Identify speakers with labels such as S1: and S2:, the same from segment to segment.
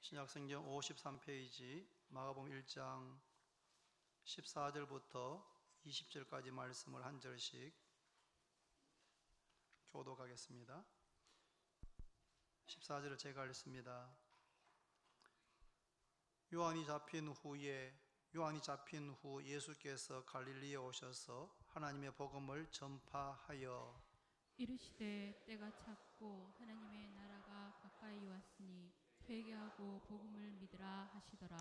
S1: 신약성경 53페이지 마가복음 1장 14절부터 20절까지 말씀을 한 절씩 교독하겠습니다. 14절을 제가 읽습니다. 요한이 잡힌 후 예수께서 갈릴리에 오셔서 하나님의 복음을 전파하여
S2: 이르시되 때가 찼고 하나님의 나라가 가까이 왔으니 회개하고 복음을 믿으라 하시더라.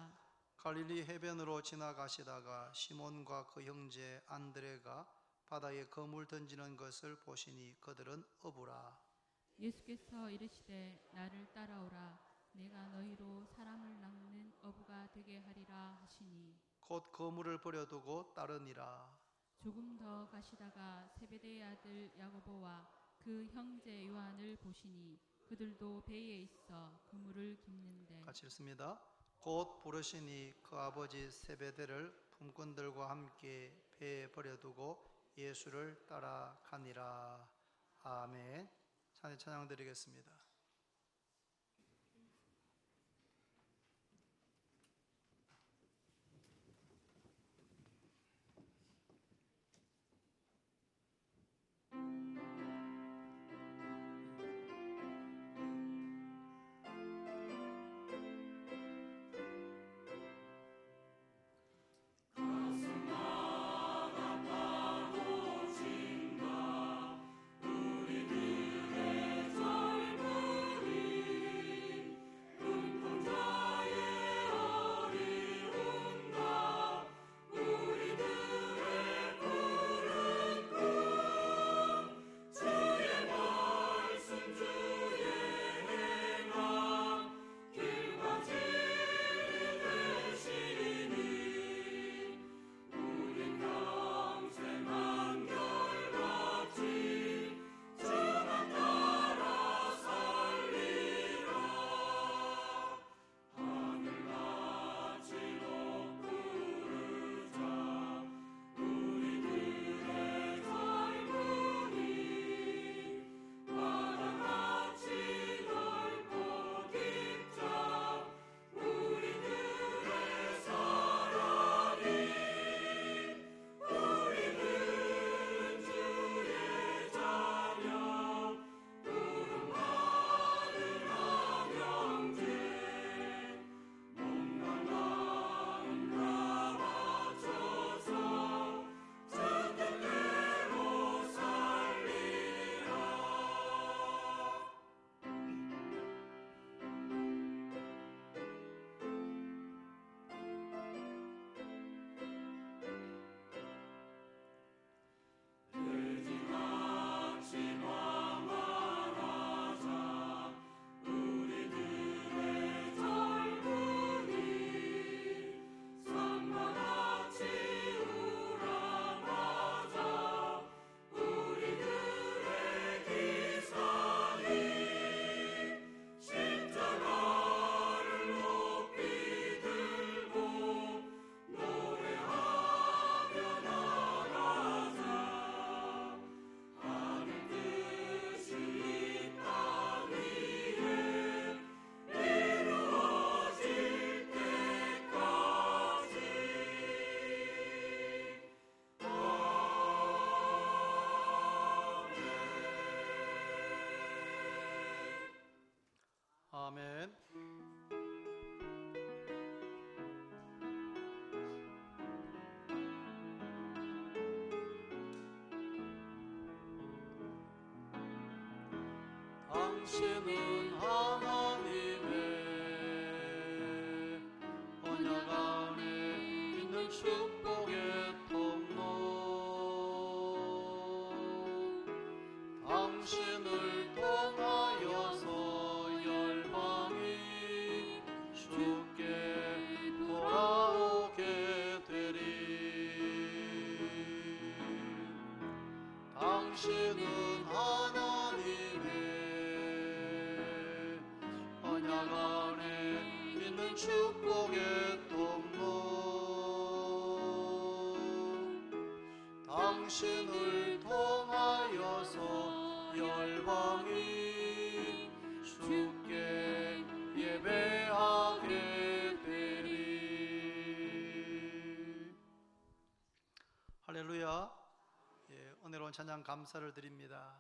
S1: 갈릴리 해변으로 지나가시다가 시몬과 그 형제 안드레가 바다에 그물 던지는 것을 보시니 그들은 어부라.
S2: 예수께서 이르시되 나를 따라오라. 내가 너희로 사람을 낚는 어부가 되게 하리라 하시니
S1: 곧 그물을 버려두고 따르니라.
S2: 조금 더 가시다가 세베대의 아들 야고보와 그 형제 요한을 보시니 그들도 배에 있어 그물을 깁는데
S1: 같이 읽습니다. 곧 부르시니 그 아버지 세베대를 품꾼들과 함께 배에 버려두고 예수를 따라가니라. 아멘. 찬양 드리겠습니다. 아멘. 당신은 하나님의 언약 안에 있는 축복의 통로. 당신을 통하여서 열방이 주께 돌아오게 되리. 당신은 하나님의 언약 안에 있는 축복의 통로. 당신을 통하여서 열방이 주께 예배하게 찬양 감사를 드립니다.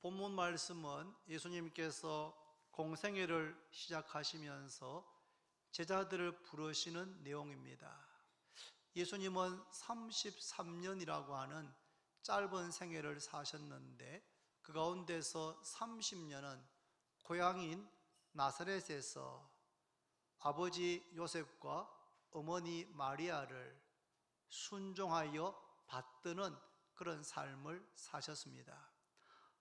S1: 본문 말씀은 예수님께서 공생애를 시작하시면서 제자들을 부르시는 내용입니다. 예수님은 33년이라고 하는 짧은 생애를 사셨는데 그 가운데서 30년은 고향인 나사렛에서 아버지 요셉과 어머니 마리아를 순종하여 받드는 그런 삶을 사셨습니다.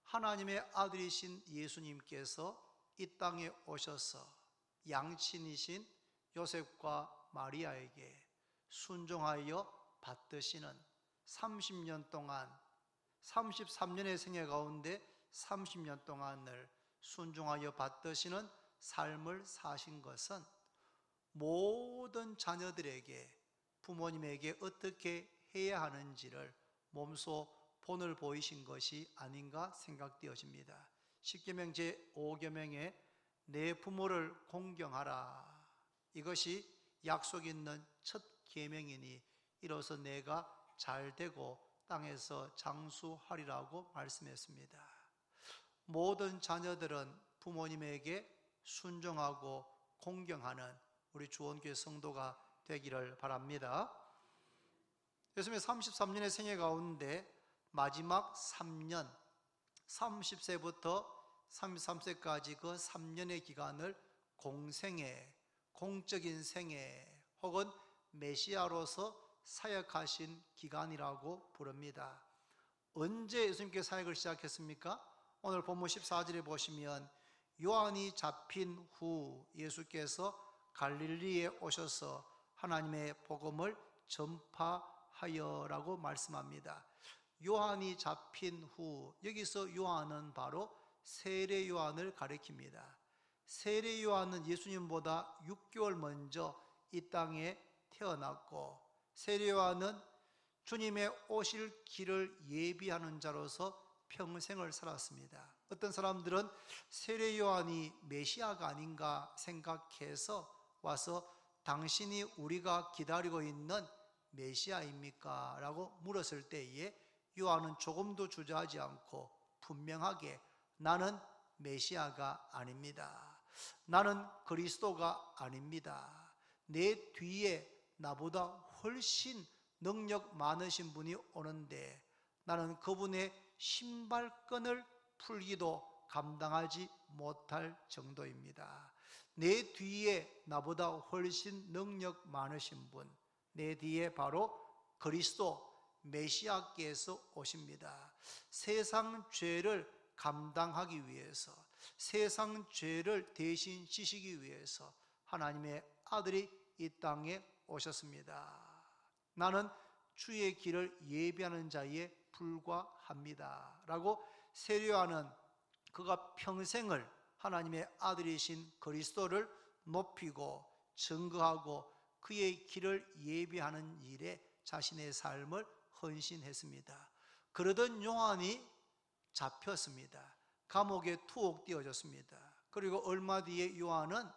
S1: 하나님의 아들이신 예수님께서 이 땅에 오셔서 양친이신 요셉과 마리아에게 순종하여 받드시는 30년 동안 33년의 생애 가운데 30년 동안을 순종하여 받드시는 삶을 사신 것은 모든 자녀들에게 부모님에게 어떻게 해야 하는지를 몸소 본을 보이신 것이 아닌가 생각되어집니다. 십계명 제5계명에 내 부모를 공경하라, 이것이 약속 있는 첫 계명이니 이로써 내가 잘되고 땅에서 장수하리라고 말씀했습니다. 모든 자녀들은 부모님에게 순종하고 공경하는 우리 주원교회 성도가 되기를 바랍니다. 예수님의 33년의 생애 가운데 마지막 3년, 30세부터 33세까지 그 3년의 기간을 공생애, 공적인 생애 혹은 메시아로서 사역하신 기간이라고 부릅니다. 언제 예수님께서 사역을 시작했습니까? 오늘 본문 14절에 보시면 요한이 잡힌 후 예수께서 갈릴리에 오셔서 하나님의 복음을 전파하여라고 말씀합니다. 요한이 잡힌 후, 여기서 요한은 바로 세례 요한을 가리킵니다. 세례 요한은 예수님보다 6개월 먼저 이 땅에 태어났고, 세례 요한은 주님의 오실 길을 예비하는 자로서 평생을 살았습니다. 어떤 사람들은 세례 요한이 메시아가 아닌가 생각해서 와서 당신이 우리가 기다리고 있는 메시아입니까? 라고 물었을 때에 요한은 조금도 주저하지 않고 분명하게 나는 메시아가 아닙니다. 나는 그리스도가 아닙니다. 내 뒤에 나보다 훨씬 능력 많으신 분이 오는데 나는 그분의 신발끈을 풀기도 감당하지 못할 정도입니다. 내 뒤에 나보다 훨씬 능력 많으신 분, 내 뒤에 바로 그리스도 메시아께서 오십니다. 세상 죄를 감당하기 위해서, 세상 죄를 대신 지시기 위해서 하나님의 아들이 이 땅에 오셨습니다. 나는 주의 길을 예비하는 자에 불과합니다 라고 세례 요한은 그가 평생을 하나님의 아들이신 그리스도를 높이고 증거하고 그의 길을 예비하는 일에 자신의 삶을 헌신했습니다. 그러던 요한이 잡혔습니다. 감옥에 투옥되어졌습니다. 그리고 얼마 뒤에 요한은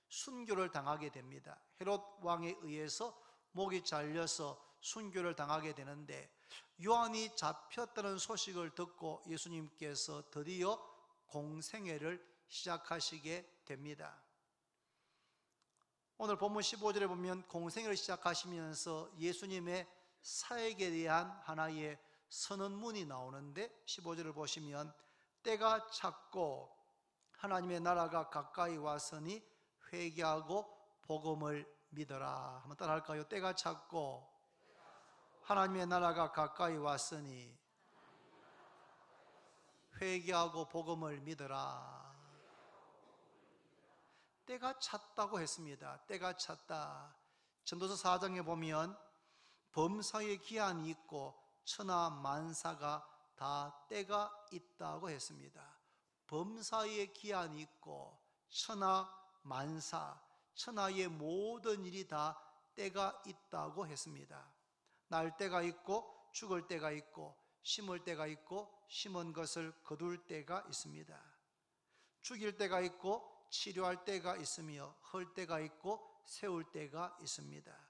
S1: 순교를 당하게 됩니다. 헤롯 왕에 의해서 목이 잘려서 순교를 당하게 되는데, 요한이 잡혔다는 소식을 듣고 예수님께서 드디어 공생애를 시작하시게 됩니다. 오늘 본문 15절에 보면 공생애를 시작하시면서 예수님의 사역에 대한 하나의 선언문이 나오는데, 15절을 보시면 때가 찼고 하나님의 나라가 가까이 왔으니 회개하고 복음을 믿어라. 한번 따라 할까요? 때가 찼고 하나님의 나라가 가까이 왔으니 회개하고 복음을 믿어라. 때가 찼다고 했습니다. 때가 찼다. 전도서 4장에 보면 범사의 기한이 있고 천하 만사가 다 때가 있다고 했습니다. 범사의 기한이 있고 천하 만사, 천하의 모든 일이 다 때가 있다고 했습니다. 날 때가 있고 죽을 때가 있고 심을 때가 있고 심은 것을 거둘 때가 있습니다. 죽일 때가 있고 치료할 때가 있으며 헐 때가 있고 세울 때가 있습니다.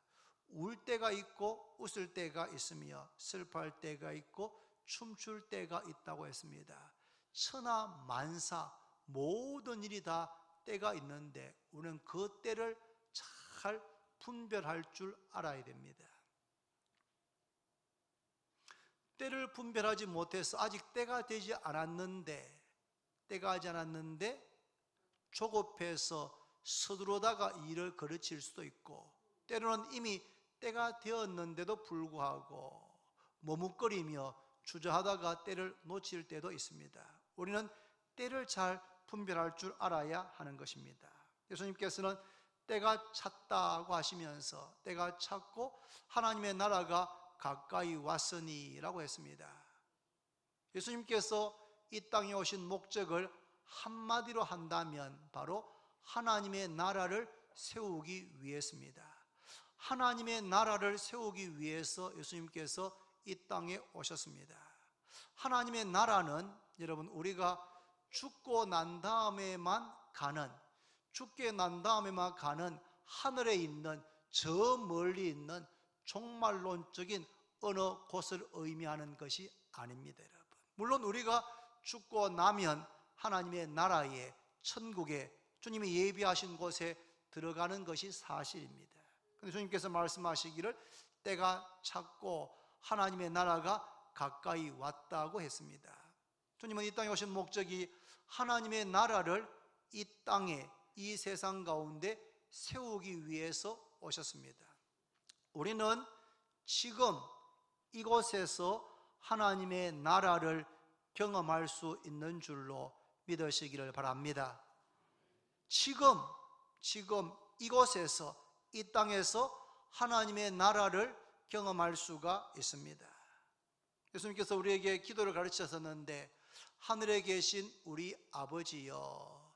S1: 울 때가 있고 웃을 때가 있으며 슬퍼할 때가 있고 춤출 때가 있다고 했습니다. 천하 만사 모든 일이 다 때가 있는데 우리는 그 때를 잘 분별할 줄 알아야 됩니다. 때를 분별하지 못해서 아직 때가 되지 않았는데 조급해서 서두르다가 일을 거르칠 수도 있고, 때로는 이미 때가 되었는데도 불구하고 머뭇거리며 주저하다가 때를 놓칠 때도 있습니다. 우리는 때를 잘 분별할 줄 알아야 하는 것입니다. 예수님께서는 때가 찼다고 하시면서 때가 찼고 하나님의 나라가 가까이 왔으니 라고 했습니다. 예수님께서 이 땅에 오신 목적을 한마디로 한다면 바로 하나님의 나라를 세우기 위해서입니다. 하나님의 나라를 세우기 위해서 예수님께서 이 땅에 오셨습니다. 하나님의 나라는 여러분 우리가 죽고 난 다음에만 가는 하늘에 있는 저 멀리 있는 종말론적인 어느 곳을 의미하는 것이 아닙니다, 여러분. 물론 우리가 죽고 나면 하나님의 나라에, 천국에, 주님이 예비하신 곳에 들어가는 것이 사실입니다. 그런데 주님께서 말씀하시기를 때가 찼고 하나님의 나라가 가까이 왔다고 했습니다. 주님은 이 땅에 오신 목적이 하나님의 나라를 이 땅에, 이 세상 가운데 세우기 위해서 오셨습니다. 우리는 지금 이곳에서 하나님의 나라를 경험할 수 있는 줄로 믿으시기를 바랍니다. 지금 이곳에서, 이 땅에서 하나님의 나라를 경험할 수가 있습니다. 예수님께서 우리에게 기도를 가르치셨는데 하늘에 계신 우리 아버지여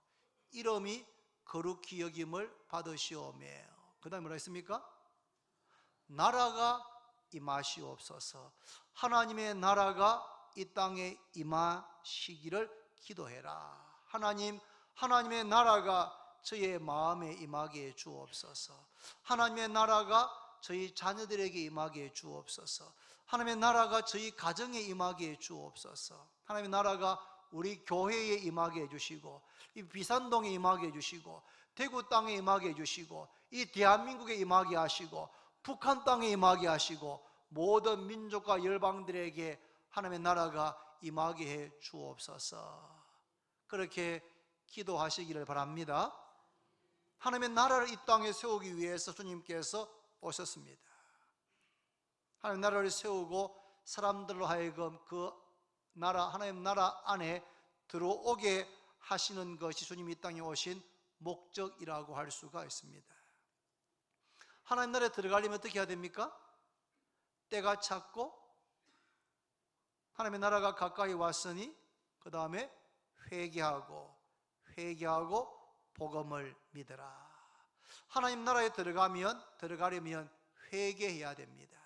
S1: 이름이 거룩히 여김을 받으시오며, 그 다음에 뭐라 했습니까? 나라가 임하시옵소서. 하나님의 나라가 이 땅에 임하시기를 기도해라. 하나님의 나라가 저의 마음에 임하게 해 주옵소서. 하나님의 나라가 저희 자녀들에게 임하게 해 주옵소서. 하나님의 나라가 저희 가정에 임하게 해 주옵소서. 하나님의 나라가 우리 교회에 임하게 해주시고, 이 비산동에 임하게 해주시고, 대구 땅에 임하게 해주시고, 이 대한민국에 임하게 하시고, 북한 땅에 임하게 하시고, 모든 민족과 열방들에게 하나님의 나라가 임하게 해 주옵소서. 그렇게 기도하시기를 바랍니다. 하나님의 나라를 이 땅에 세우기 위해서 주님께서 오셨습니다. 하나님의 나라를 세우고 사람들로 하여금 그 나라, 하나님 나라 안에 들어오게 하시는 것이 주님이 이 땅에 오신 목적이라고 할 수가 있습니다. 하나님 나라에 들어가려면 어떻게 해야 됩니까? 때가 찼고 하나님의 나라가 가까이 왔으니 그 다음에 회개하고 복음을 믿어라. 하나님 나라에 들어가려면 회개해야 됩니다.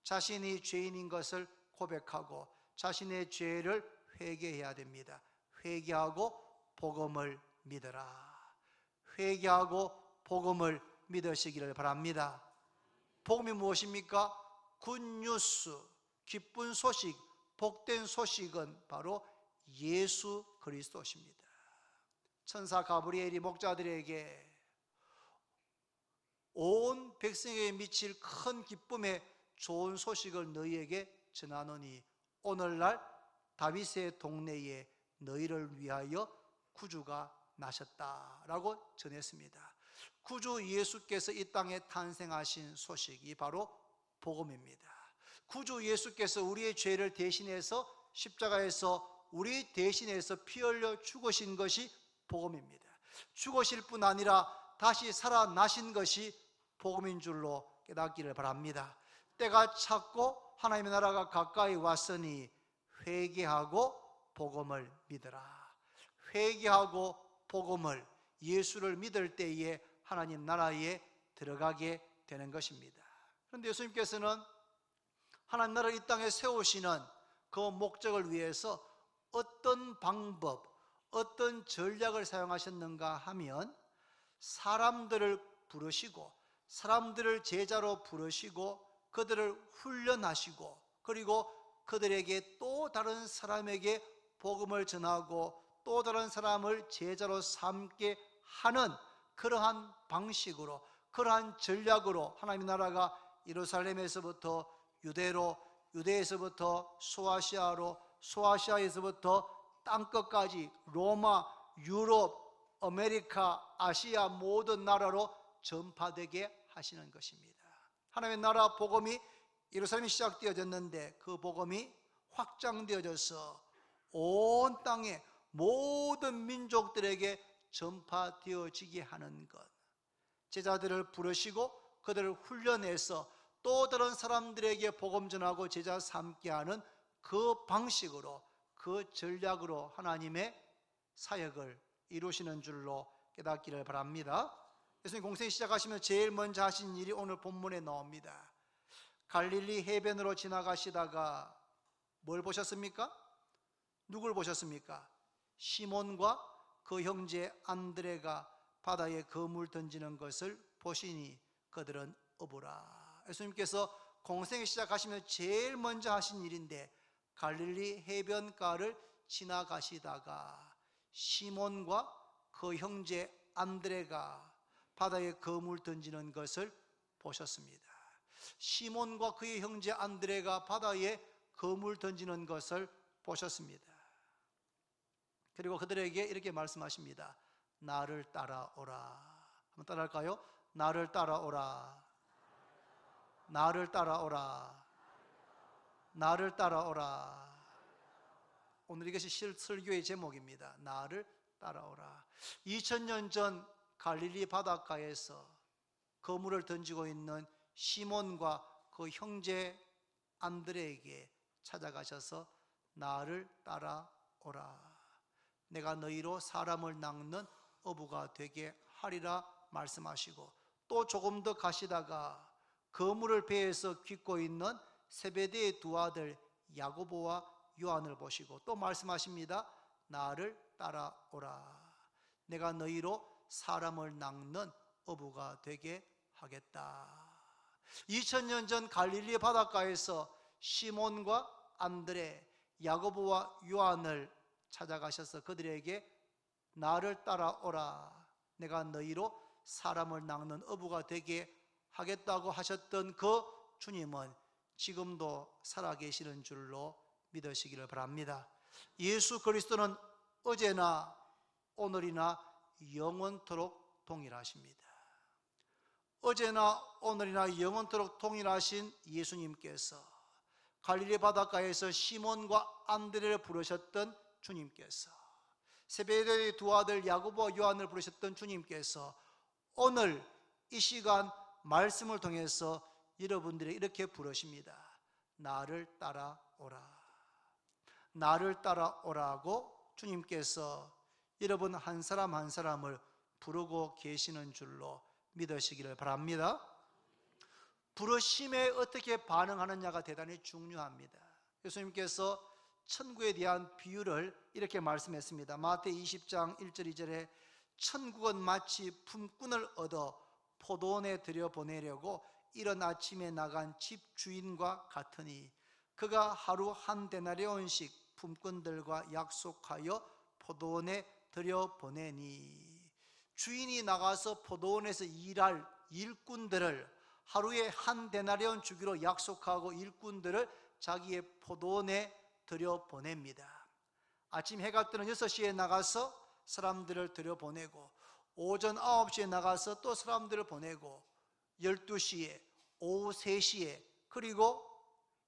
S1: 자신이 죄인인 것을 고백하고 자신의 죄를 회개해야 됩니다. 회개하고 복음을 믿어라. 회개하고 복음을 믿으시기를 바랍니다. 복음이 무엇입니까? 굿뉴스, 기쁜 소식, 복된 소식은 바로 예수 그리스도십니다. 천사 가브리엘이 목자들에게 온 백성에게 미칠 큰 기쁨의 좋은 소식을 너희에게 전하노니 오늘날 다윗의 동네에 너희를 위하여 구주가 나셨다라고 전했습니다. 구주 예수께서 이 땅에 탄생하신 소식이 바로 복음입니다. 구주 예수께서 우리의 죄를 대신해서 십자가에서 우리 대신해서 피 흘려 죽으신 것이 복음입니다. 죽으실 뿐 아니라 다시 살아나신 것이 복음인 줄로 깨닫기를 바랍니다. 때가 찼고 하나님의 나라가 가까이 왔으니 회개하고 복음을 믿어라. 회개하고 복음을, 예수를 믿을 때에 하나님 나라에 들어가게 되는 것입니다. 그런데 예수님께서는 하나님 나라를 이 땅에 세우시는 그 목적을 위해서 어떤 방법, 어떤 전략을 사용하셨는가 하면 사람들을 부르시고 사람들을 제자로 부르시고 그들을 훈련하시고 그리고 그들에게 또 다른 사람에게 복음을 전하고 또 다른 사람을 제자로 삼게 하는 그러한 방식으로, 그러한 전략으로 하나님의 나라가 예루살렘에서부터 유대로, 유대에서부터 소아시아로, 소아시아에서부터 땅끝까지 로마, 유럽, 아메리카, 아시아 모든 나라로 전파되게 하시는 것입니다. 하나님의 나라 복음이 예루살렘이 시작되어졌는데 그 복음이 확장되어져서 온 땅의 모든 민족들에게 전파되어지게 하는 것, 제자들을 부르시고 그들을 훈련해서 또 다른 사람들에게 복음 전하고 제자 삼게 하는 그 방식으로, 그 전략으로 하나님의 사역을 이루시는 줄로 깨닫기를 바랍니다. 예수님 공생 시작하시면 제일 먼저 하신 일이 오늘 본문에 나옵니다. 갈릴리 해변으로 지나가시다가 뭘 보셨습니까? 누굴 보셨습니까? 시몬과 그 형제 안드레가 바다에 그물 던지는 것을 보시니 그들은 어부라. 예수님께서 공생을 시작하시면 제일 먼저 하신 일인데 갈릴리 해변가를 지나가시다가 시몬과 그 형제 안드레가 바다에 그물 던지는 것을 보셨습니다. 시몬과 그의 형제 안드레가 바다에 그물 던지는 것을 보셨습니다. 그리고 그들에게 이렇게 말씀하십니다. 나를 따라오라. 한번 따라할까요? 나를 따라오라. 나를 따라오라. 나를 따라오라. 오늘 이것이 설교의 제목입니다. 나를 따라오라. 2000년 전 갈릴리 바닷가에서 그물을 던지고 있는 시몬과 그 형제 안드레에게 찾아가셔서 나를 따라오라. 내가 너희로 사람을 낚는 어부가 되게 하리라 말씀하시고, 또 조금 더 가시다가 그물을 배에서 깃고 있는 세베대의 두 아들 야고보와 요한을 보시고 또 말씀하십니다. 나를 따라오라. 내가 너희로 사람을 낚는 어부가 되게 하겠다. 2000년 전 갈릴리 바닷가에서 시몬과 안드레, 야고보와 요한을 찾아가셔서 그들에게 나를 따라오라. 내가 너희로 사람을 낚는 어부가 되게 하겠다고 하셨던 그 주님은 지금도 살아계시는 줄로 믿으시기를 바랍니다. 예수 그리스도는 어제나 오늘이나 영원토록 동일하십니다. 어제나 오늘이나 영원토록 동일하신 예수님께서 갈릴리 바닷가에서 시몬과 안드레를 부르셨던 주님께서, 세베대의 두 아들 야고보와 요한을 부르셨던 주님께서 오늘 이 시간 말씀을 통해서 여러분들이 이렇게 부르십니다. 나를 따라오라. 나를 따라오라고 주님께서 여러분 한 사람 한 사람을 부르고 계시는 줄로 믿으시기를 바랍니다. 부르심에 어떻게 반응하느냐가 대단히 중요합니다. 예수님께서 천국에 대한 비유를 이렇게 말씀했습니다. 마태복음 20장 1절 2절에 천국은 마치 품꾼을 얻어 포도원에 들여보내려고 이른 아침에 나간 집주인과 같으니 그가 하루 한 데나리온씩 품꾼들과 약속하여 포도원에 들여보내니, 주인이 나가서 포도원에서 일할 일꾼들을 하루에 한 데나리온 주기로 약속하고 일꾼들을 자기의 포도원에 들여보냅니다. 아침 해가 뜨는 6시에 나가서 사람들을 들여보내고, 오전 9시에 나가서 또 사람들을 보내고, 12시에, 오후 3시에, 그리고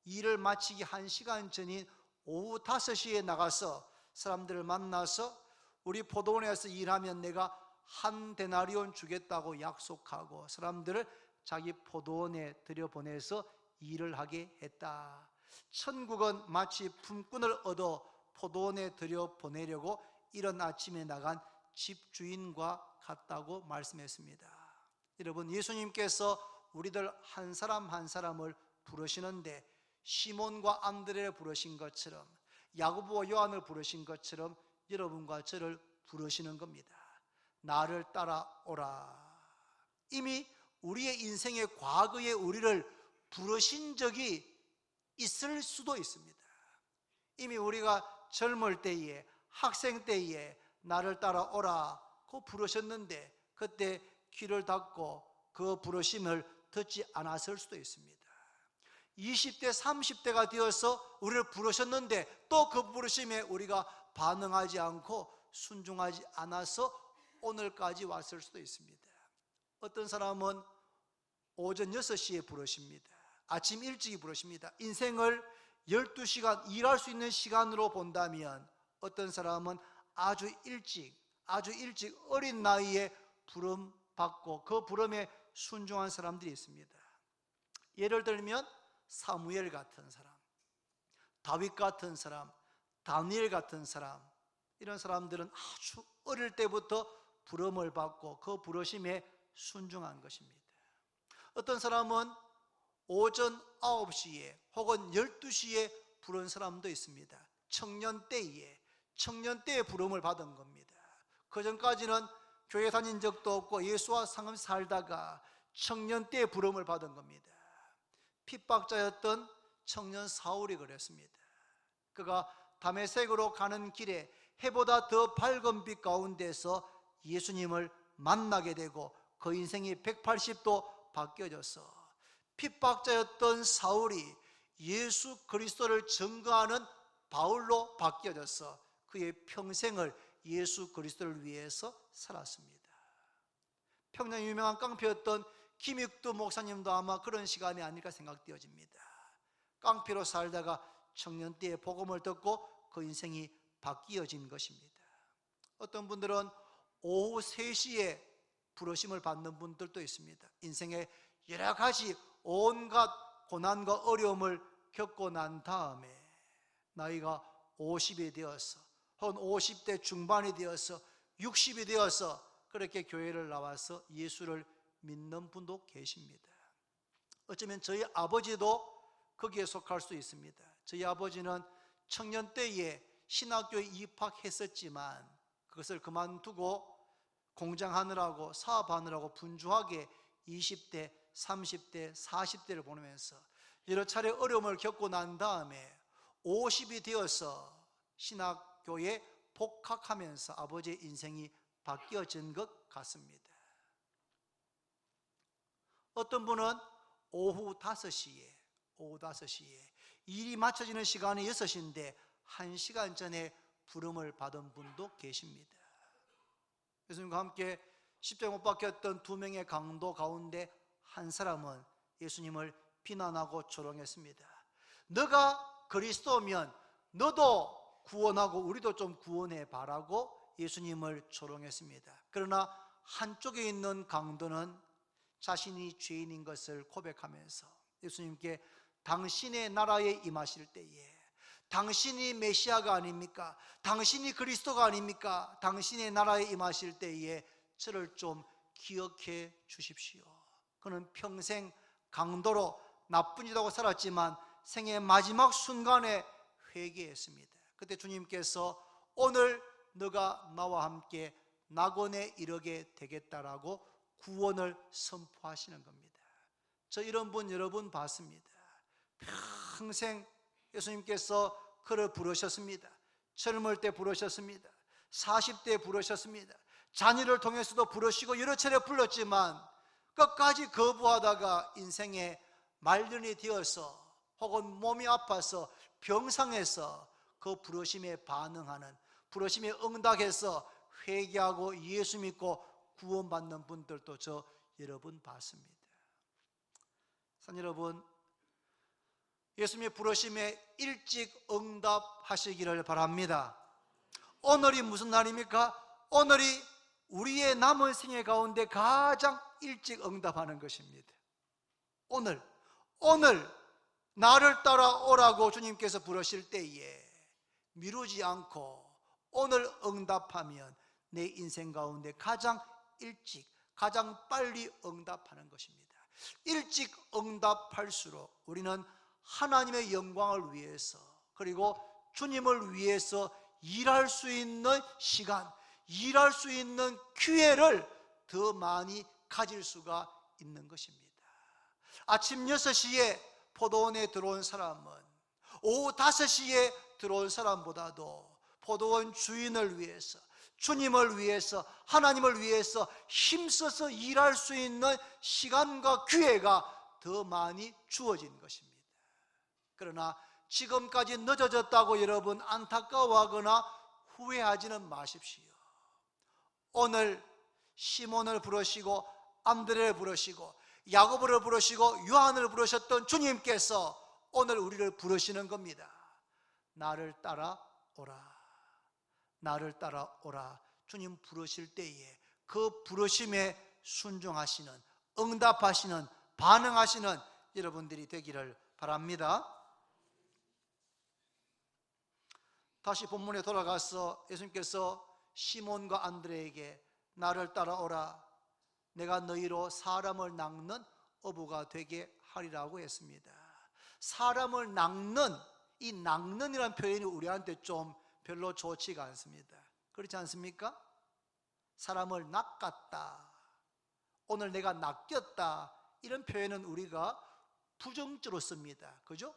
S1: 일을 마치기 1시간 전인 오후 5시에 나가서 사람들을 만나서 우리 포도원에서 일하면 내가 한 데나리온 주겠다고 약속하고 사람들을 자기 포도원에 들여보내서 일을 하게 했다. 천국은 마치 품꾼을 얻어 포도원에 들여보내려고 이른 아침에 나간 집주인과 같다고 말씀했습니다. 여러분, 예수님께서 우리들 한 사람 한 사람을 부르시는데 시몬과 안드레를 부르신 것처럼, 야고보와 요한을 부르신 것처럼 여러분과 저를 부르시는 겁니다. 나를 따라오라. 이미 우리의 인생의 과거에 우리를 부르신 적이 있을 수도 있습니다. 이미 우리가 젊을 때에, 학생 때에 나를 따라오라고 부르셨는데 그때 귀를 닫고 그 부르심을 듣지 않았을 수도 있습니다. 20대, 30대가 되어서 우리를 부르셨는데 또 그 부르심에 우리가 반응하지 않고 순종하지 않아서 오늘까지 왔을 수도 있습니다. 어떤 사람은 오전 6시에 부르십니다. 아침 일찍이 부르십니다. 인생을 12시간 일할 수 있는 시간으로 본다면 어떤 사람은 아주 일찍 어린 나이에 부름 받고 그 부름에 순종한 사람들이 있습니다. 예를 들면 사무엘 같은 사람, 다윗 같은 사람, 다니엘 같은 사람, 이런 사람들은 아주 어릴 때부터 부름을 받고 그 부르심에 순종한 것입니다. 어떤 사람은 오전 9시에 혹은 12시에 부른 사람도 있습니다. 청년 때에 부름을 받은 겁니다. 그 전까지는 교회 다닌 적도 없고 예수와 상관없이 살다가 청년 때에 부름을 받은 겁니다. 핍박자였던 청년 사울이 그랬습니다. 그가 다메섹으로 가는 길에 해보다 더 밝은 빛 가운데서 예수님을 만나게 되고 그 인생이 180도 바뀌어져서 핍박자였던 사울이 예수 그리스도를 증거하는 바울로 바뀌어져서 그의 평생을 예수 그리스도를 위해서 살았습니다. 평양 유명한 깡패였던 김익두 목사님도 아마 그런 시간이 아닐까 생각되어집니다. 깡패로 살다가 청년 때에 복음을 듣고 그 인생이 바뀌어진 것입니다. 어떤 분들은 오후 3시에 부르심을 받는 분들도 있습니다. 인생에 여러 가지 온갖 고난과 어려움을 겪고 난 다음에 나이가 50이 되어서 혹은 50대 중반이 되어서 60이 되어서 그렇게 교회를 나와서 예수를 믿는 분도 계십니다. 어쩌면 저희 아버지도 거기에 속할 수 있습니다. 저희 아버지는 청년 때에 신학교에 입학했었지만 그것을 그만두고 공장하느라고 사업하느라고 분주하게 20대, 30대, 40대를 보내면서 여러 차례 어려움을 겪고 난 다음에 50이 되어서 신학교에 복학하면서 아버지의 인생이 바뀌어진 것 같습니다. 어떤 분은 오후 5시에 일이 맞춰지는 시간이 6시인데 1시간 전에 부름을 받은 분도 계십니다. 예수님과 함께 십자가에 못 박혔던 2명의 강도 가운데 한 사람은 예수님을 비난하고 조롱했습니다. 너가 그리스도면 너도 구원하고 우리도 좀 구원해 바라고 예수님을 조롱했습니다. 그러나 한쪽에 있는 강도는 자신이 죄인인 것을 고백하면서 예수님께 당신의 나라에 임하실 때에 당신이 메시아가 아닙니까? 당신이 그리스도가 아닙니까? 당신의 나라에 임하실 때에 저를 좀 기억해 주십시오. 그는 평생 강도로 나쁜 짓 하고 살았지만 생의 마지막 순간에 회개했습니다. 그때 주님께서 오늘 너가 나와 함께 낙원에 이르게 되겠다라고 구원을 선포하시는 겁니다. 저 이런 분 여러분 봤습니다. 평생 예수님께서 그를 부르셨습니다. 젊을 때 부르셨습니다. 40대에 부르셨습니다. 자녀를 통해서도 부르시고 여러 차례 불렀지만 끝까지 거부하다가 인생의 말년이 되어서 혹은 몸이 아파서 병상에서 그 부르심에 반응하는, 부르심에 응답해서 회개하고 예수 믿고 구원받는 분들도 저 여러 분 봤습니다. 산 여러분, 예수님의 부르심에 일찍 응답하시기를 바랍니다. 오늘이 무슨 날입니까? 오늘이 우리의 남은 생애 가운데 가장 일찍 응답하는 것입니다. 오늘 나를 따라오라고 주님께서 부르실 때에 미루지 않고 오늘 응답하면 내 인생 가운데 가장 일찍, 가장 빨리 응답하는 것입니다. 일찍 응답할수록 우리는 하나님의 영광을 위해서 그리고 주님을 위해서 일할 수 있는 시간, 일할 수 있는 기회를 더 많이 가질 수가 있는 것입니다. 아침 6시에 포도원에 들어온 사람은 오후 5시에 들어온 사람보다도 포도원 주인을 위해서, 주님을 위해서, 하나님을 위해서 힘써서 일할 수 있는 시간과 기회가 더 많이 주어진 것입니다. 그러나 지금까지 늦어졌다고 여러분 안타까워하거나 후회하지는 마십시오. 오늘 시몬을 부르시고 안드레를 부르시고 야고보를 부르시고 요한을 부르셨던 주님께서 오늘 우리를 부르시는 겁니다. 나를 따라오라, 나를 따라오라. 주님 부르실 때에 그 부르심에 순종하시는, 응답하시는, 반응하시는 여러분들이 되기를 바랍니다. 다시 본문에 돌아가서 예수님께서 시몬과 안드레에게 나를 따라오라, 내가 너희로 사람을 낚는 어부가 되게 하리라고 했습니다. 사람을 낚는, 이 낚는이라는 표현이 우리한테 좀 별로 좋지가 않습니다. 그렇지 않습니까? 사람을 낚았다, 오늘 내가 낚였다, 이런 표현은 우리가 부정적으로 씁니다. 그죠?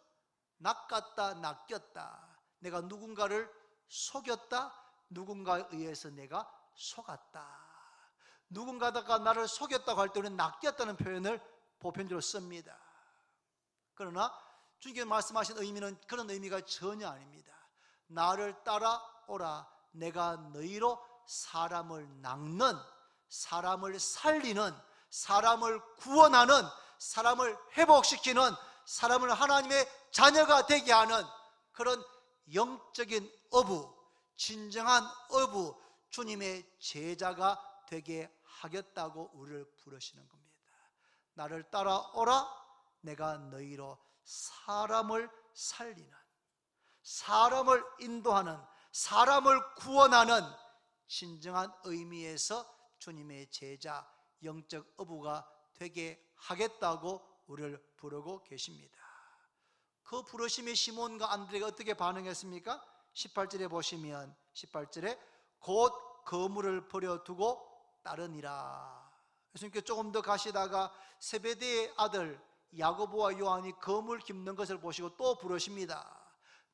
S1: 낚았다, 낚였다, 내가 누군가를 속였다, 누군가에 의해서 내가 속았다. 누군가가 나를 속였다고 할 때는 낚였다는 표현을 보편적으로 씁니다. 그러나 주님께서 말씀하신 의미는 그런 의미가 전혀 아닙니다. 나를 따라오라, 내가 너희로 사람을 낚는, 사람을 살리는, 사람을 구원하는, 사람을 회복시키는, 사람을 하나님의 자녀가 되게 하는 그런 영적인 어부, 진정한 어부, 주님의 제자가 되게 하겠다고 우리를 부르시는 겁니다. 나를 따라오라, 내가 너희로 사람을 살리는, 사람을 인도하는, 사람을 구원하는 진정한 의미에서 주님의 제자, 영적 어부가 되게 하겠다고 우리를 부르고 계십니다. 그 부르심에 시몬과 안드레가 어떻게 반응했습니까? 18절에 보시면 18절에 곧 그물을 버려두고 따르니라. 예수님께 조금 더 가시다가 세베대의 아들 야고보와 요한이 그물 깁는 것을 보시고 또 부르십니다.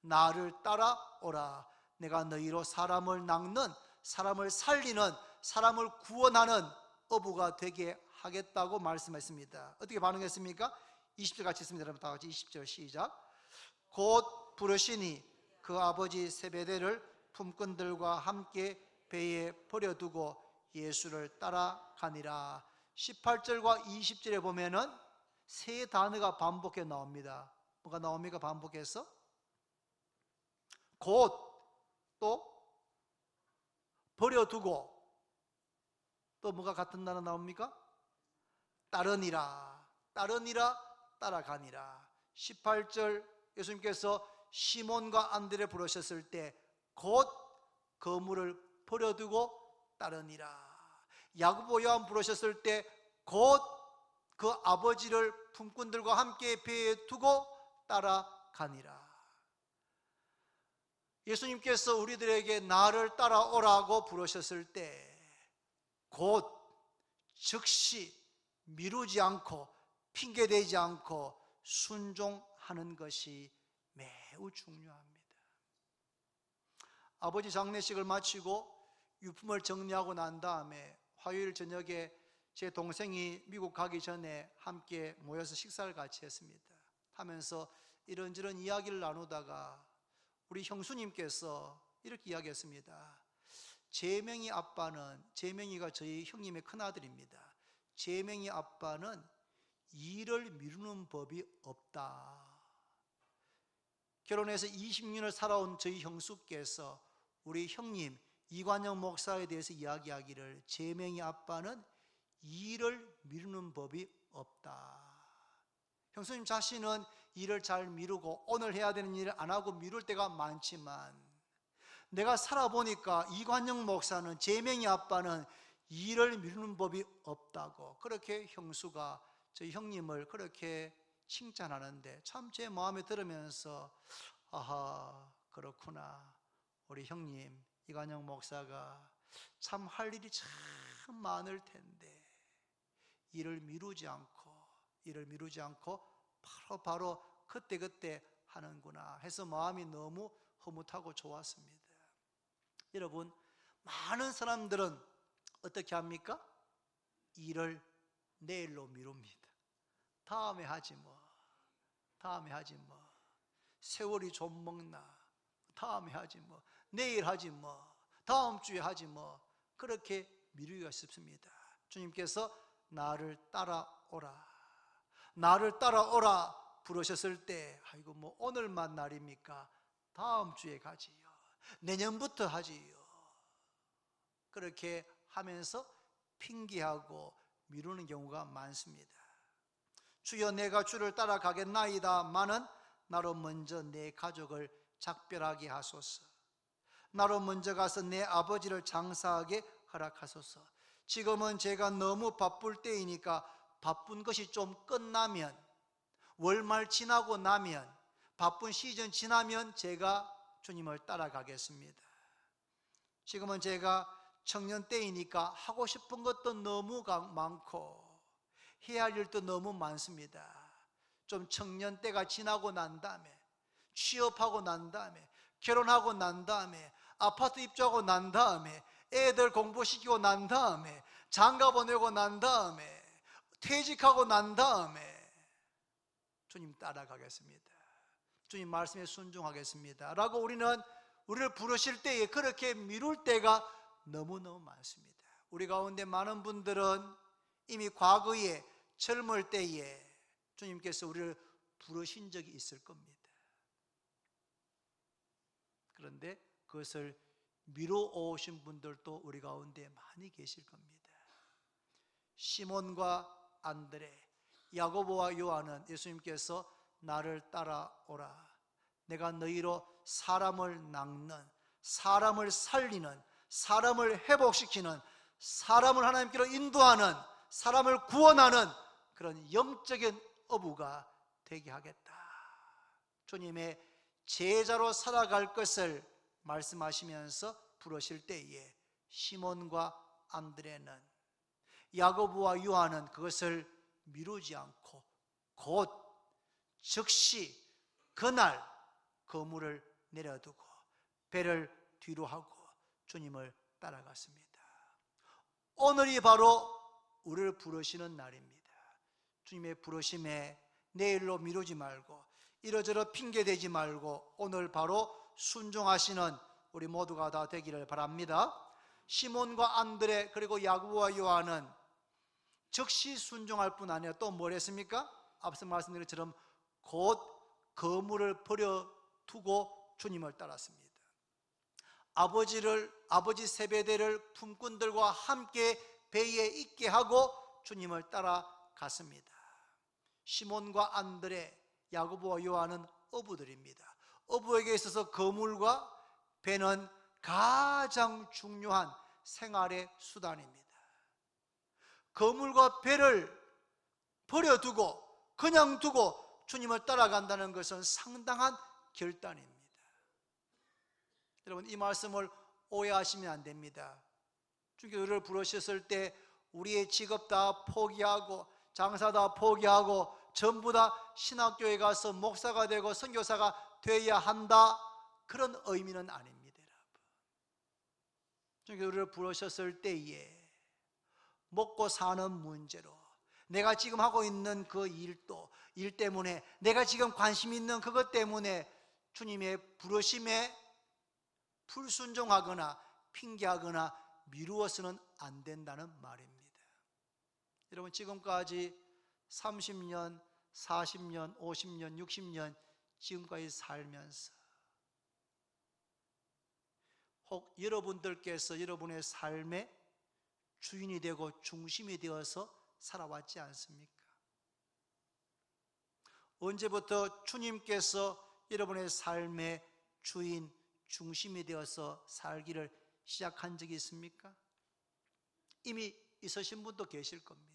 S1: 나를 따라오라, 내가 너희로 사람을 낚는, 사람을 살리는, 사람을 구원하는 어부가 되게 하겠다고 말씀했습니다. 어떻게 반응했습니까? 20절 같이 있습니다. 여러분 다 같이 20절 시작. 곧 부르시니 그 아버지 세베대를 품꾼들과 함께 배에 버려두고 예수를 따라가니라. 18절과 20절에 보면은 세 단어가 반복해 나옵니다. 뭐가 나옵니까? 반복해서 곧, 또 버려두고, 또 뭐가 같은 단어 나옵니까? 따르니라, 따르니라, 따라가니라. 18절 예수님께서 시몬과 안드레를 부르셨을 때 곧 그물을 버려두고 따르니라. 야고보 요한 부르셨을 때 곧 그 아버지를 품꾼들과 함께 배에 두고 따라가니라. 예수님께서 우리들에게 나를 따라오라고 부르셨을 때 곧, 즉시, 미루지 않고 핑계대지 않고 순종하는 것이 매우 중요합니다. 아버지 장례식을 마치고 유품을 정리하고 난 다음에 화요일 저녁에 제 동생이 미국 가기 전에 함께 모여서 식사를 같이 했습니다. 하면서 이런저런 이야기를 나누다가 우리 형수님께서 이렇게 이야기했습니다. 재명이 아빠는, 재명이가 저희 형님의 큰아들입니다. 재명이 아빠는 일을 미루는 법이 없다. 결혼해서 20년을 살아온 저희 형수께서 우리 형님 이관영 목사에 대해서 이야기하기를, 재명이 아빠는 일을 미루는 법이 없다. 형수님 자신은 일을 잘 미루고 오늘 해야 되는 일을 안 하고 미룰 때가 많지만, 내가 살아보니까 이관영 목사는, 재명이 아빠는 일을 미루는 법이 없다고, 그렇게 형수가 저희 형님을 그렇게 칭찬하는데 참 제 마음에 들으면서 아하, 그렇구나, 우리 형님 이관영 목사가 참 할 일이 참 많을 텐데 일을 미루지 않고 바로 그때그때 하는구나 해서 마음이 너무 흐뭇하고 좋았습니다. 여러분, 많은 사람들은 어떻게 합니까? 일을 내일로 미룹니다. 다음에 하지 뭐, 다음에 하지 뭐, 세월이 좀 먹나, 다음에 하지 뭐, 내일 하지 뭐, 다음 주에 하지 뭐, 그렇게 미루기가 쉽습니다. 주님께서 나를 따라오라, 나를 따라오라 부르셨을 때, 아이고 뭐 오늘만 날입니까? 다음 주에 가지요, 내년부터 하지요. 그렇게 하면서 핑계하고 미루는 경우가 많습니다. 주여, 내가 주를 따라가겠나이다마는 나로 먼저 내 가족을 작별하게 하소서. 나로 먼저 가서 내 아버지를 장사하게 허락하소서. 지금은 제가 너무 바쁠 때이니까 바쁜 것이 좀 끝나면, 월말 지나고 나면, 바쁜 시즌 지나면 제가 주님을 따라가겠습니다. 지금은 제가 청년 때이니까 하고 싶은 것도 너무 많고 해야 할 일도 너무 많습니다. 좀 청년 때가 지나고 난 다음에, 취업하고 난 다음에, 결혼하고 난 다음에, 아파트 입주하고 난 다음에, 애들 공부시키고 난 다음에, 장가 보내고 난 다음에, 퇴직하고 난 다음에 주님 따라가겠습니다, 주님 말씀에 순종하겠습니다 라고 우리를 부르실 때에 그렇게 미룰 때가 너무너무 많습니다. 우리 가운데 많은 분들은 이미 과거에 젊을 때에 주님께서 우리를 부르신 적이 있을 겁니다. 그런데 그것을 미루어오신 분들도 우리 가운데 많이 계실 겁니다. 시몬과 안드레, 야고보와 요한은 예수님께서 나를 따라오라, 내가 너희로 사람을 낚는, 사람을 살리는, 사람을 회복시키는, 사람을 하나님께로 인도하는, 사람을 구원하는 그런 영적인 어부가 되게 하겠다, 주님의 제자로 살아갈 것을 말씀하시면서 부르실 때에 시몬과 안드레는, 야고보와 요한은 그것을 미루지 않고 곧 즉시 그날 그물을 내려두고 배를 뒤로 하고 주님을 따라갔습니다. 오늘이 바로 우리를 부르시는 날입니다. 주님의 부르심에 내일로 미루지 말고 이러저러 핑계대지 말고 오늘 바로 순종하시는 우리 모두가 다 되기를 바랍니다. 시몬과 안드레 그리고 야고보와 요한은 즉시 순종할 뿐 아니라 또 뭘 했습니까? 앞서 말씀드린 것처럼 곧 그물을 버려두고 주님을 따랐습니다. 아버지 세베대를 품꾼들과 함께 배에 있게 하고 주님을 따라갔습니다. 시몬과 안드레, 야고보와 요한은 어부들입니다. 어부에게 있어서 그물과 배는 가장 중요한 생활의 수단입니다. 그물과 배를 버려두고 그냥 두고 주님을 따라간다는 것은 상당한 결단입니다. 여러분, 이 말씀을 오해하시면 안 됩니다. 주님께서 우리를 부르셨을 때 우리의 직업 다 포기하고 장사 다 포기하고 전부 다 신학교에 가서 목사가 되고 선교사가 되어야 한다, 그런 의미는 아닙니다. 여러분, 주님께서 우리를 부르셨을 때에 먹고 사는 문제로, 내가 지금 하고 있는 그 일 때문에, 내가 지금 관심 있는 그것 때문에 주님의 부르심에 불순종하거나 핑계하거나 미루어서는 안 된다는 말입니다. 여러분, 지금까지 30년, 40년, 50년, 60년 지금까지 살면서 혹 여러분들께서 여러분의 삶의 주인이 되고 중심이 되어서 살아왔지 않습니까? 언제부터 주님께서 여러분의 삶의 주인, 중심이 되어서 살기를 시작한 적이 있습니까? 이미 있으신 분도 계실 겁니다.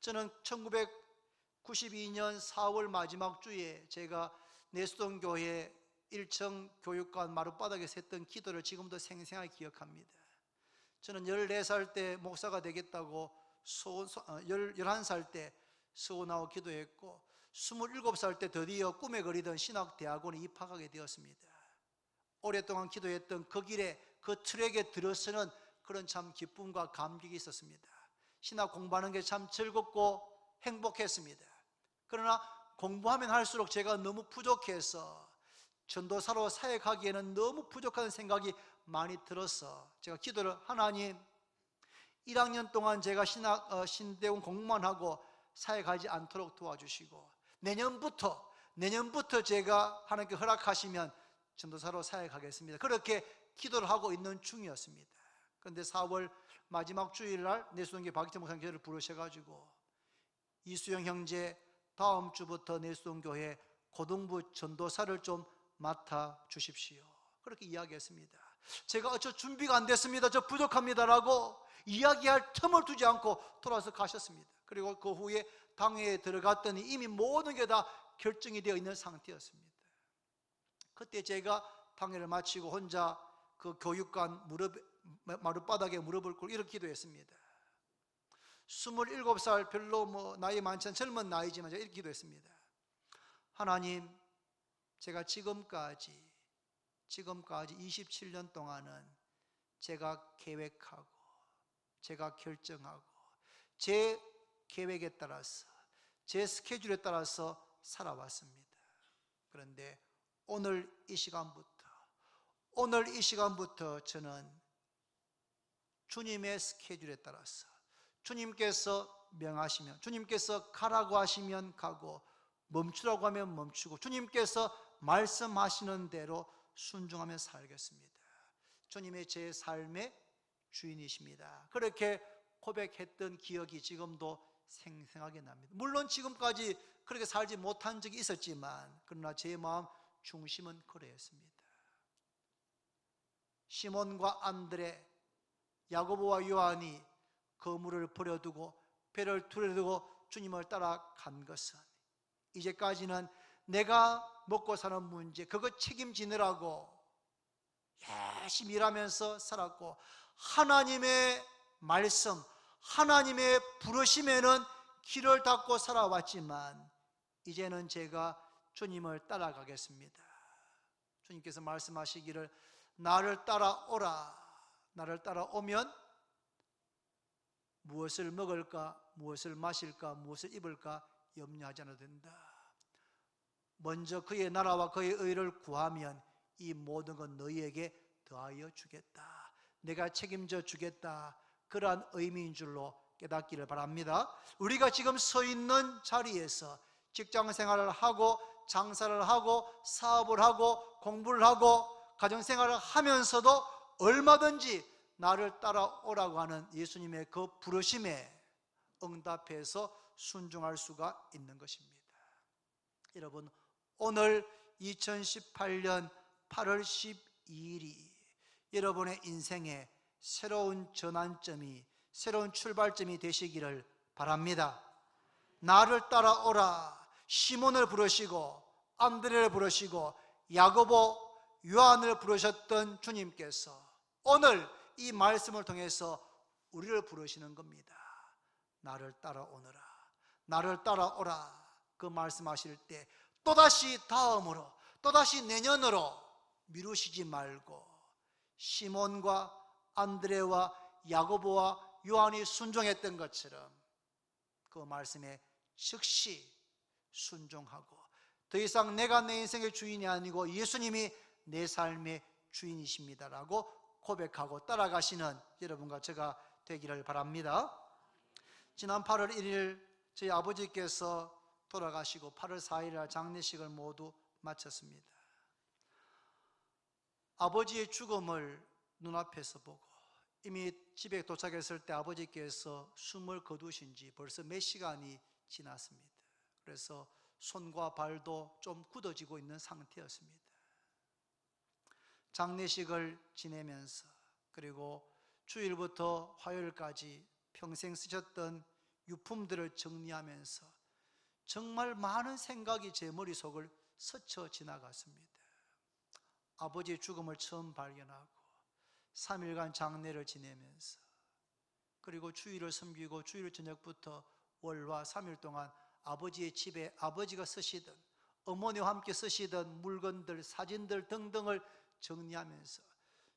S1: 저는 1992년 4월 마지막 주에 제가 내수동교회 1층 교육관 마룻바닥에서 했던 기도를 지금도 생생하게 기억합니다. 저는 14살 때 목사가 되겠다고 11살 때 서원하고 기도했고 27살 때 드디어 꿈에 그리던 신학대학원에 입학하게 되었습니다. 오랫동안 기도했던 그 길에 그 트랙에 들어서는 그런 참 기쁨과 감격이 있었습니다. 신학 공부하는 게 참 즐겁고 행복했습니다. 그러나 공부하면 할수록 제가 너무 부족해서 전도사로 사역하기에는 너무 부족한 생각이 많이 들어서 제가 기도를, 하나님 1학년 동안 제가 신대원 공부만 하고 사역하지 않도록 도와주시고 내년부터 제가 하나님께 허락하시면 전도사로 사역하겠습니다. 그렇게 기도를 하고 있는 중이었습니다. 그런데 4월 마지막 주일날 내수동교 박기태 목사님 저를 부르셔가지고 이수영 형제 다음 주부터 내수동교회 고등부 전도사를 좀 맡아 주십시오. 그렇게 이야기했습니다. 제가 저 준비가 안 됐습니다, 저 부족합니다라고 이야기할 틈을 두지 않고 돌아서 가셨습니다. 그리고 그 후에 당회에 들어갔더니 이미 모든 게 다 결정이 되어 있는 상태였습니다. 그때 제가 당회를 마치고 혼자 그 교육관 마룻바닥에 무릎을 꿇고 이렇게 기도했습니다. 27살 별로 나이 많지 않은 젊은 나이지만 제가 이렇게 기도했습니다. 하나님, 제가 지금까지 27년 동안은 제가 계획하고 제가 결정하고 제 계획에 따라서 제 스케줄에 따라서 살아왔습니다. 그런데 오늘 이 시간부터 저는 주님의 스케줄에 따라서 주님께서 명하시면, 주님께서 가라고 하시면 가고 멈추라고 하면 멈추고 주님께서 말씀하시는 대로 순종하며 살겠습니다. 주님의 제 삶의 주인이십니다. 그렇게 고백했던 기억이 지금도 생생하게 납니다. 물론 지금까지 그렇게 살지 못한 적이 있었지만 그러나 제 마음 중심은 그랬습니다. 시몬과 안드레, 야고보와 요한이 그물을 버려두고 배를 둘러두고 주님을 따라간 것은 이제까지는 내가 먹고 사는 문제 그거 책임지느라고 열심히 일하면서 살았고 하나님의 말씀, 하나님의 부르심에는 귀를 닫고 살아왔지만 이제는 제가 주님을 따라가겠습니다. 주님께서 말씀하시기를 나를 따라오라. 나를 따라오면 무엇을 먹을까, 무엇을 마실까, 무엇을 입을까 염려하지 않아도 된다. 먼저 그의 나라와 그의 의를 구하면 이 모든 건 너희에게 더하여 주겠다. 내가 책임져 주겠다. 그러한 의미인 줄로 깨닫기를 바랍니다. 우리가 지금 서 있는 자리에서 직장 생활을 하고 장사를 하고 사업을 하고 공부를 하고 가정생활을 하면서도 얼마든지 나를 따라오라고 하는 예수님의 그 부르심에 응답해서 순종할 수가 있는 것입니다. 여러분, 오늘 2018년 8월 12일이 여러분의 인생의 새로운 전환점이, 새로운 출발점이 되시기를 바랍니다. 나를 따라오라. 시몬을 부르시고 안드레를 부르시고 야고보, 요한을 부르셨던 주님께서 오늘 이 말씀을 통해서 우리를 부르시는 겁니다. 나를 따라오너라. 나를 따라오라. 그 말씀하실 때 또다시 다음으로, 또다시 내년으로 미루시지 말고 시몬과 안드레와 야고보와 요한이 순종했던 것처럼 그 말씀에 즉시 순종하고 더 이상 내가 내 인생의 주인이 아니고 예수님이 내 삶의 주인이십니다라고 고백하고 따라가시는 여러분과 제가 되기를 바랍니다. 지난 8월 1일 저희 아버지께서 돌아가시고 8월 4일 장례식을 모두 마쳤습니다. 아버지의 죽음을 눈앞에서 보고 이미 집에 도착했을 때 아버지께서 숨을 거두신 지 벌써 몇 시간이 지났습니다. 그래서 손과 발도 좀 굳어지고 있는 상태였습니다. 장례식을 지내면서 그리고 주일부터 화요일까지 평생 쓰셨던 유품들을 정리하면서 정말 많은 생각이 제 머릿속을 스쳐 지나갔습니다. 아버지의 죽음을 처음 발견하고 3일간 장례를 지내면서 그리고 주일을 섬기고 주일 저녁부터 월화 3일 동안 아버지의 집에 아버지가 쓰시던 어머니와 함께 쓰시던 물건들, 사진들 등등을 정리하면서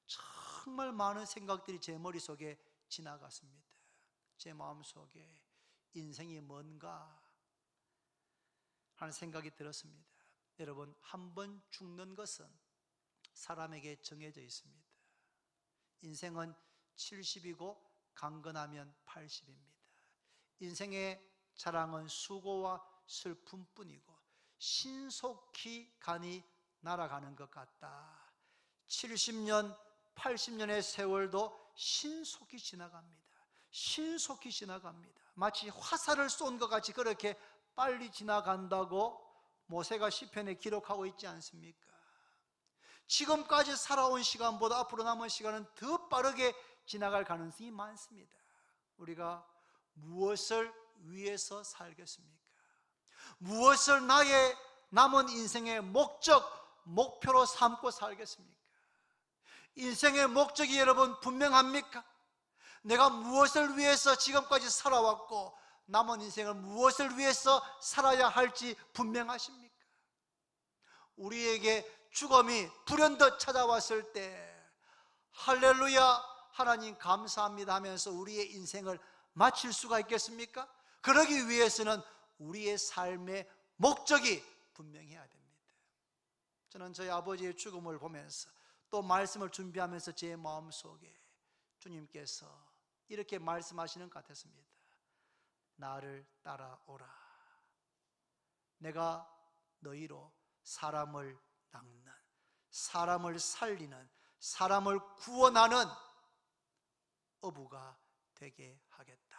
S1: 정말 많은 생각들이 제 머릿속에 지나갔습니다. 제 마음속에 인생이 뭔가 하는 생각이 들었습니다. 여러분, 한 번 죽는 것은 사람에게 정해져 있습니다. 인생은 70이고 강건하면 80입니다. 인생의 자랑은 수고와 슬픔뿐이고 신속히 간이 날아가는 것 같다. 70년, 80년의 세월도 신속히 지나갑니다. 신속히 지나갑니다. 마치 화살을 쏜 것 같이 그렇게 빨리 지나간다고 모세가 시편에 기록하고 있지 않습니까? 지금까지 살아온 시간보다 앞으로 남은 시간은 더 빠르게 지나갈 가능성이 많습니다. 우리가 무엇을 위해서 살겠습니까? 무엇을 나의 남은 인생의 목적, 목표로 삼고 살겠습니까? 인생의 목적이 여러분 분명합니까? 내가 무엇을 위해서 지금까지 살아왔고 남은 인생을 무엇을 위해서 살아야 할지 분명하십니까? 우리에게 죽음이 불현듯 찾아왔을 때 할렐루야 하나님 감사합니다 하면서 우리의 인생을 마칠 수가 있겠습니까? 그러기 위해서는 우리의 삶의 목적이 분명해야 됩니다. 저는 저희 아버지의 죽음을 보면서 또 말씀을 준비하면서 제 마음속에 주님께서 이렇게 말씀하시는 것 같았습니다. 나를 따라오라. 내가 너희로 사람을 낚는, 사람을 살리는, 사람을 구원하는 어부가 되게 하겠다.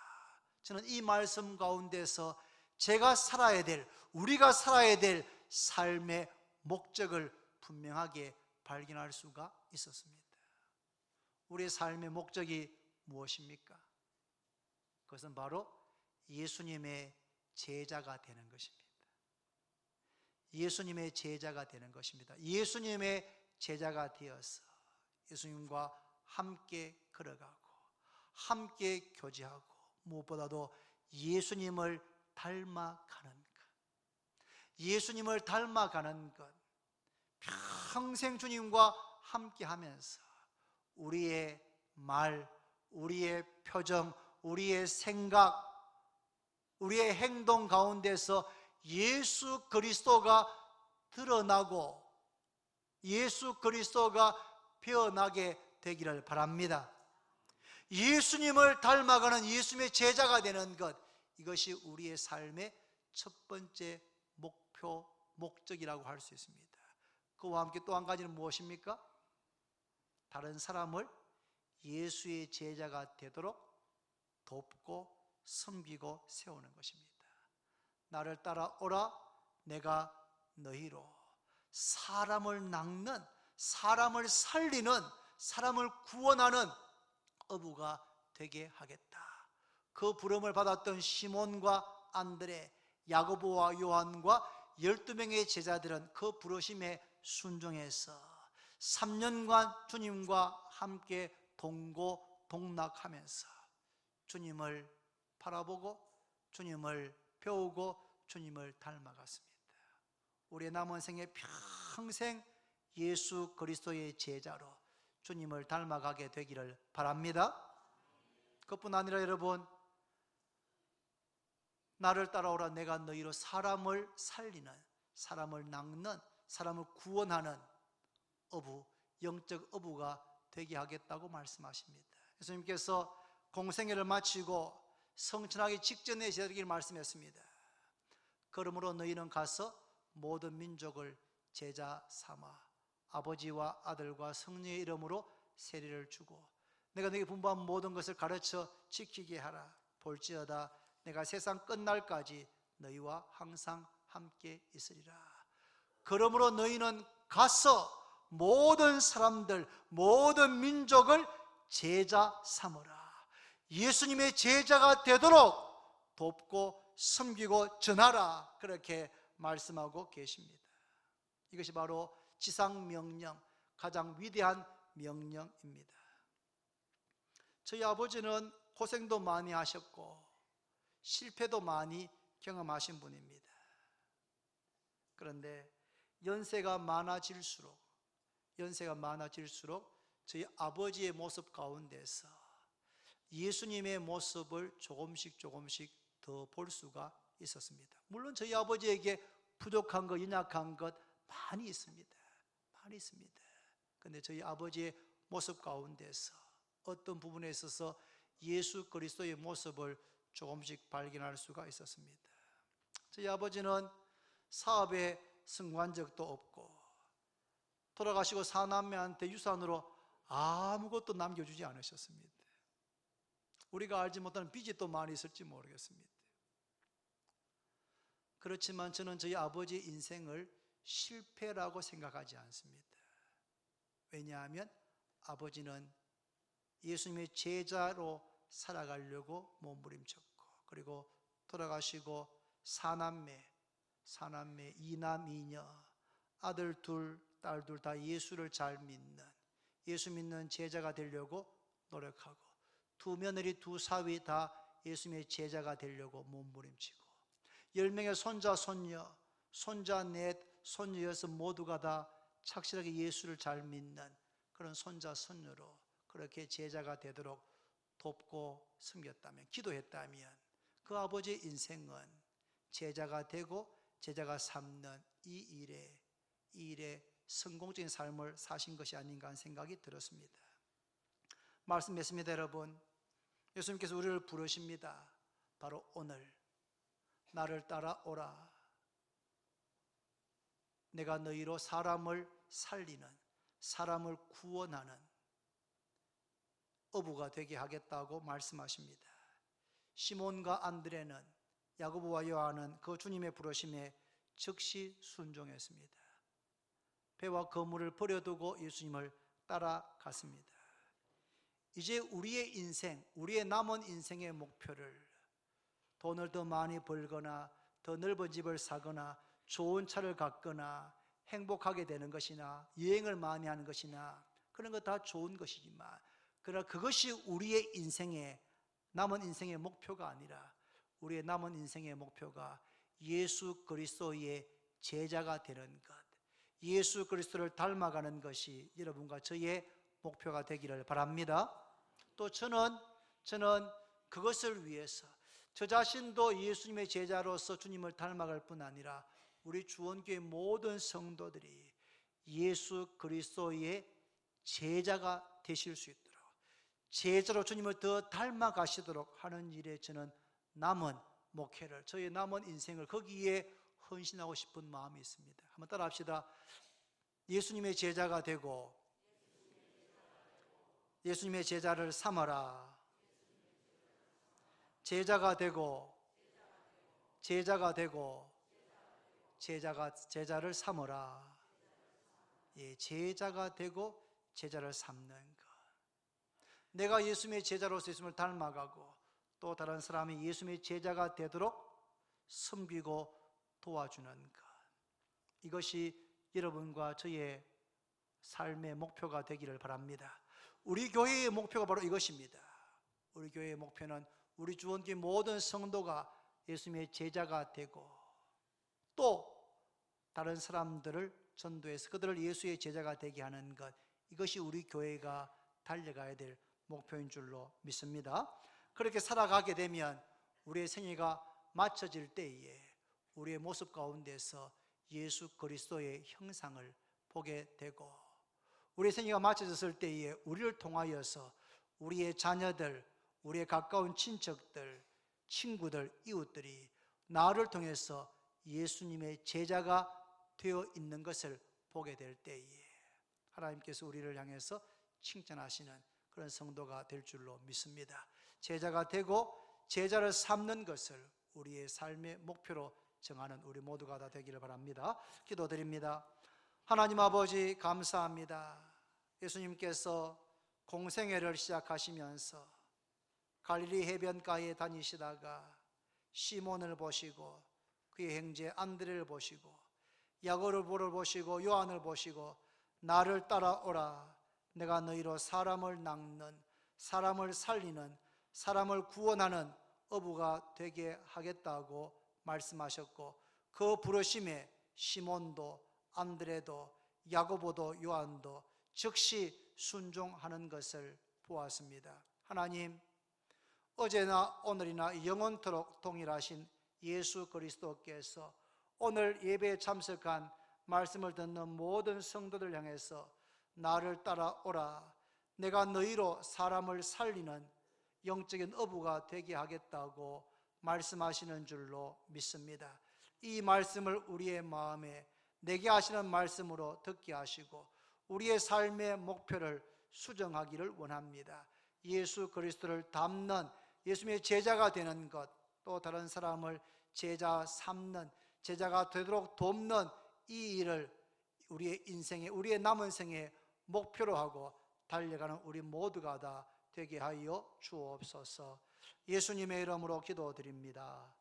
S1: 저는 이 말씀 가운데서 제가 살아야 될, 우리가 살아야 될 삶의 목적을 분명하게 발견할 수가 있었습니다. 우리의 삶의 목적이 무엇입니까? 그것은 바로 예수님의 제자가 되는 것입니다. 예수님의 제자가 되는 것입니다. 예수님의 제자가 되어서 예수님과 함께 걸어가고 함께 교제하고 무엇보다도 예수님을 닮아가는 것, 예수님을 닮아가는 것, 평생 주님과 함께 하면서 우리의 말, 우리의 표정, 우리의 생각, 우리의 행동 가운데서 예수 그리스도가 드러나고 예수 그리스도가 표현하게 되기를 바랍니다. 예수님을 닮아가는 예수님의 제자가 되는 것, 이것이 우리의 삶의 첫 번째 목표, 목적이라고 할 수 있습니다. 그와 함께 또 한 가지는 무엇입니까? 다른 사람을 예수의 제자가 되도록 돕고 섬기고 세우는 것입니다. 나를 따라오라. 내가 너희로 사람을 낚는, 사람을 살리는, 사람을 구원하는 어부가 되게 하겠다. 그 부름을 받았던 시몬과 안드레, 야고보와 요한과 12명의 제자들은 그 부르심에 순종해서 3년간 주님과 함께 동고동락하면서 주님을 바라보고 주님을 배우고 주님을 닮아갔습니다. 우리의 남은 생에 평생 예수 그리스도의 제자로 주님을 닮아가게 되기를 바랍니다. 그뿐 아니라 여러분, 나를 따라오라. 내가 너희로 사람을 살리는, 사람을 낚는, 사람을 구원하는 어부, 영적 어부가 되게 하겠다고 말씀하십니다. 예수님께서 공생애를 마치고 성천하기 직전에 저에게 말씀했습니다. 그러므로 너희는 가서 모든 민족을 제자 삼아 아버지와 아들과 성령의 이름으로 세례를 주고 내가 너희에게 분부한 모든 것을 가르쳐 지키게 하라. 볼지어다 내가 세상 끝날까지 너희와 항상 함께 있으리라. 그러므로 너희는 가서 모든 사람들, 모든 민족을 제자 삼으라. 예수님의 제자가 되도록 돕고 섬기고 전하라. 그렇게 말씀하고 계십니다. 이것이 바로 지상명령, 가장 위대한 명령입니다. 저희 아버지는 고생도 많이 하셨고 실패도 많이 경험하신 분입니다. 그런데 연세가 많아질수록 연세가 많아질수록 저희 아버지의 모습 가운데서 예수님의 모습을 조금씩 더 볼 수가 있었습니다. 물론 저희 아버지에게 부족한 것, 연약한 것 많이 있습니다. 많이 있습니다. 그런데 저희 아버지의 모습 가운데서 어떤 부분에 있어서 예수 그리스도의 모습을 조금씩 발견할 수가 있었습니다. 저희 아버지는 사업에 성공한 적도 없고 돌아가시고 사남매한테 유산으로 아무것도 남겨주지 않으셨습니다. 우리가 알지 못하는 빚이 또 많이 있을지 모르겠습니다. 그렇지만 저는 저희 아버지의 인생을 실패라고 생각하지 않습니다. 왜냐하면 아버지는 예수님의 제자로 살아가려고 몸부림쳤고, 그리고 돌아가시고 사남매 이남 이녀, 아들 둘, 딸 둘 다 예수를 잘 믿는, 예수 믿는 제자가 되려고 노력하고, 두 며느리 두 사위 다 예수님의 제자가 되려고 몸부림치고, 10명의 손자 손녀, 손자 넷, 손녀 여섯 모두가 다 착실하게 예수를 잘 믿는 그런 손자 손녀로 그렇게 제자가 되도록 돕고 섬겼다면, 기도했다면 그 아버지의 인생은 제자가 되고 제자가 삼는 이 일에 성공적인 삶을 사신 것이 아닌가 하는 생각이 들었습니다. 말씀했습니다. 여러분, 예수님께서 우리를 부르십니다. 바로 오늘 나를 따라오라. 내가 너희로 사람을 살리는, 사람을 구원하는 어부가 되게 하겠다고 말씀하십니다. 시몬과 안드레는, 야고보와 요한은 그 주님의 부르심에 즉시 순종했습니다. 배와 그물을 버려두고 예수님을 따라갔습니다. 이제 우리의 인생, 우리의 남은 인생의 목표를 돈을 더 많이 벌거나 더 넓은 집을 사거나 좋은 차를 갖거나 행복하게 되는 것이나 여행을 많이 하는 것이나 그런 것 다 좋은 것이지만, 그러나 그것이 우리의 인생의 남은 인생의 목표가 아니라 우리의 남은 인생의 목표가 예수 그리스도의 제자가 되는 것, 예수 그리스도를 닮아가는 것이 여러분과 저의 목표가 되기를 바랍니다. 또 저는 그것을 위해서 저 자신도 예수님의 제자로서 주님을 닮아갈 뿐 아니라 우리 주원교회 모든 성도들이 예수 그리스도의 제자가 되실 수 있도록, 제자로 주님을 더 닮아가시도록 하는 일에 저는 남은 목회를, 저의 남은 인생을 거기에 헌신하고 싶은 마음이 있습니다. 한번 따라 합시다. 예수님의 제자가 되고 예수님의 제자를 삼아라. 제자가 되고 제자를 삼어라. 예, 제자가 되고 제자를 삼는 것. 내가 예수님의 제자로서 예수님을 닮아가고 또 다른 사람이 예수님의 제자가 되도록 섬기고 도와주는 것. 이것이 여러분과 저의 삶의 목표가 되기를 바랍니다. 우리 교회의 목표가 바로 이것입니다. 우리 교회의 목표는 우리 주원교회 모든 성도가 예수님의 제자가 되고 또 다른 사람들을 전도해서 그들을 예수의 제자가 되게 하는 것, 이것이 우리 교회가 달려가야 될 목표인 줄로 믿습니다. 그렇게 살아가게 되면 우리의 생애가 맞춰질 때에 우리의 모습 가운데서 예수 그리스도의 형상을 보게 되고, 우리의 생애가 맞춰졌을 때에 우리를 통하여서 우리의 자녀들, 우리의 가까운 친척들, 친구들, 이웃들이 나를 통해서 예수님의 제자가 되어 있는 것을 보게 될 때에 하나님께서 우리를 향해서 칭찬하시는 그런 성도가 될 줄로 믿습니다. 제자가 되고 제자를 삼는 것을 우리의 삶의 목표로 정하는 우리 모두가 다 되기를 바랍니다. 기도드립니다. 하나님 아버지, 감사합니다. 예수님께서 공생애를 시작하시면서 갈릴리 해변가에 다니시다가 시몬을 보시고 그의 형제 안드레를 보시고 야고보를 보시고 요한을 보시고 나를 따라오라. 내가 너희로 사람을 낚는, 사람을 살리는, 사람을 구원하는 어부가 되게 하겠다고 말씀하셨고, 그 부르심에 시몬도 안드레도 야고보도 요한도 즉시 순종하는 것을 보았습니다. 하나님, 어제나 오늘이나 영원토록 동일하신 예수 그리스도께서 오늘 예배에 참석한 말씀을 듣는 모든 성도들 향해서 나를 따라오라, 내가 너희로 사람을 살리는 영적인 어부가 되게 하겠다고 말씀하시는 줄로 믿습니다. 이 말씀을 우리의 마음에 내게 하시는 말씀으로 듣게 하시고 우리의 삶의 목표를 수정하기를 원합니다. 예수 그리스도를 닮는 예수님의 제자가 되는 것, 또 다른 사람을 제자 삼는, 제자가 되도록 돕는 이 일을 우리의 인생에, 우리의 남은 생에 목표로 하고 달려가는 우리 모두가 다 되게 하여 주옵소서. 예수님의 이름으로 기도드립니다.